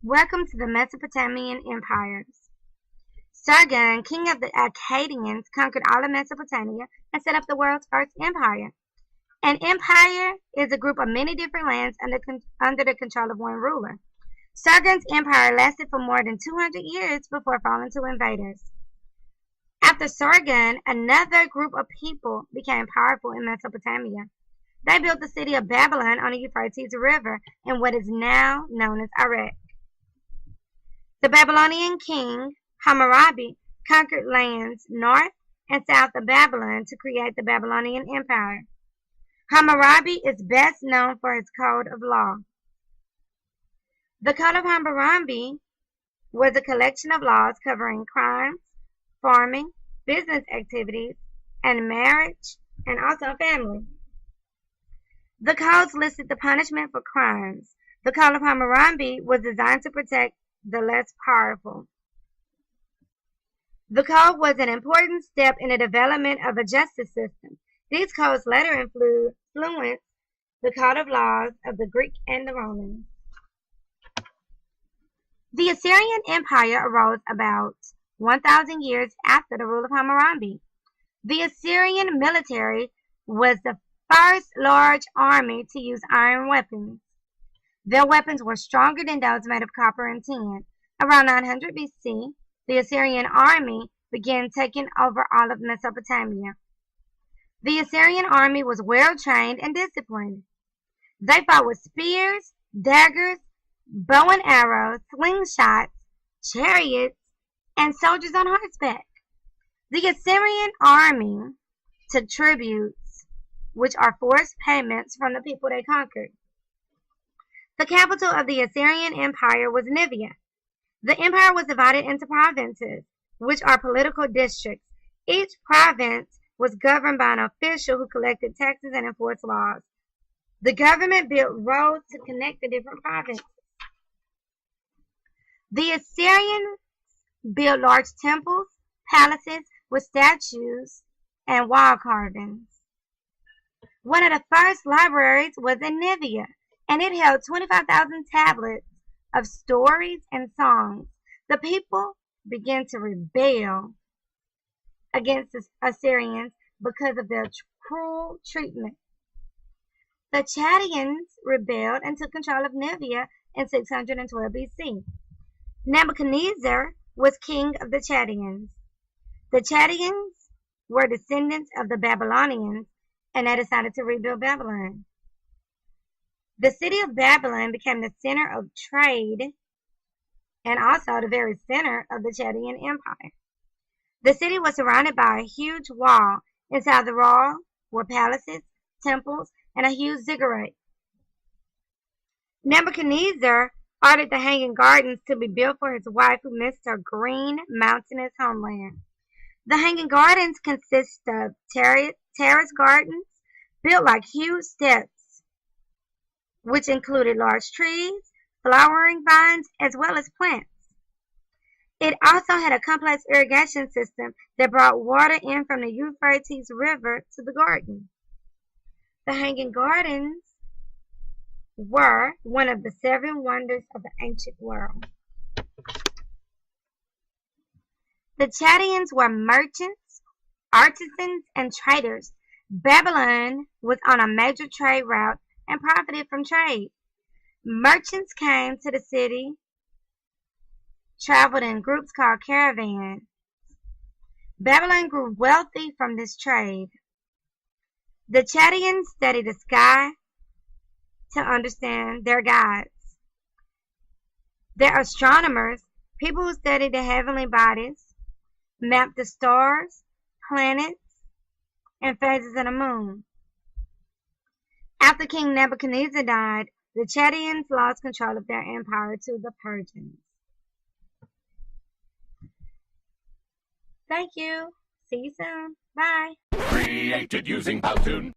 Welcome to the Mesopotamian Empires. Sargon, king of the Akkadians, conquered all of Mesopotamia and set up the world's first empire. An empire is a group of many different lands under the control of one ruler. Sargon's empire lasted for more than 200 years before falling to invaders. After Sargon, another group of people became powerful in Mesopotamia. They built the city of Babylon on the Euphrates River in what is now known as Iraq. The Babylonian king Hammurabi conquered lands north and south of Babylon to create the Babylonian Empire. Hammurabi is best known for his code of law. The Code of Hammurabi was a collection of laws covering crimes, farming, business activities, and marriage, and also family. The codes listed the punishment for crimes. The Code of Hammurabi was designed to protect the less powerful. The code was an important step in the development of a justice system. These codes later influenced the code of laws of the Greek and the Romans. The Assyrian Empire arose about 1,000 years after the rule of Hammurabi. The Assyrian military was the first large army to use iron weapons. Their weapons were stronger than those made of copper and tin. Around 900 BC, the Assyrian army began taking over all of Mesopotamia. The Assyrian army was well trained and disciplined. They fought with spears, daggers, bow and arrows, slingshots, chariots, and soldiers on horseback. The Assyrian army took tributes, which are forced payments from the people they conquered. The capital of the Assyrian Empire was Nineveh. The empire was divided into provinces, which are political districts. Each province was governed by an official who collected taxes and enforced laws. The government built roads to connect the different provinces. The Assyrians built large temples, palaces with statues, and wall carvings. One of the first libraries was in Nineveh, and it held 25,000 tablets of stories and songs. The people began to rebel against the Assyrians because of their cruel treatment. The Chaldeans rebelled and took control of Nineveh in 612 BC. Nebuchadnezzar was king of the Chaldeans. The Chaldeans were descendants of the Babylonians, and they decided to rebuild Babylon. The city of Babylon became the center of trade and also the very center of the Chaldean Empire. The city was surrounded by a huge wall. Inside the wall were palaces, temples, and a huge ziggurat. Nebuchadnezzar ordered the Hanging Gardens to be built for his wife who missed her green, mountainous homeland. The Hanging Gardens consist of terrace gardens built like huge steps, which included large trees, flowering vines, as well as plants. It also had a complex irrigation system that brought water in from the Euphrates River to the garden. The Hanging Gardens were one of the 7 wonders of the ancient world. The Chaldeans were merchants, artisans, and traders. Babylon was on a major trade route and profited from trade. Merchants came to the city, traveled in groups called caravans. Babylon grew wealthy from this trade. The Chaldeans studied the sky to understand their gods. Their astronomers, people who studied the heavenly bodies, mapped the stars, planets, and phases of the moon. After King Nebuchadnezzar died, the Chaldeans lost control of their empire to the Persians. Thank you. See you soon. Bye. Created using Powtoon.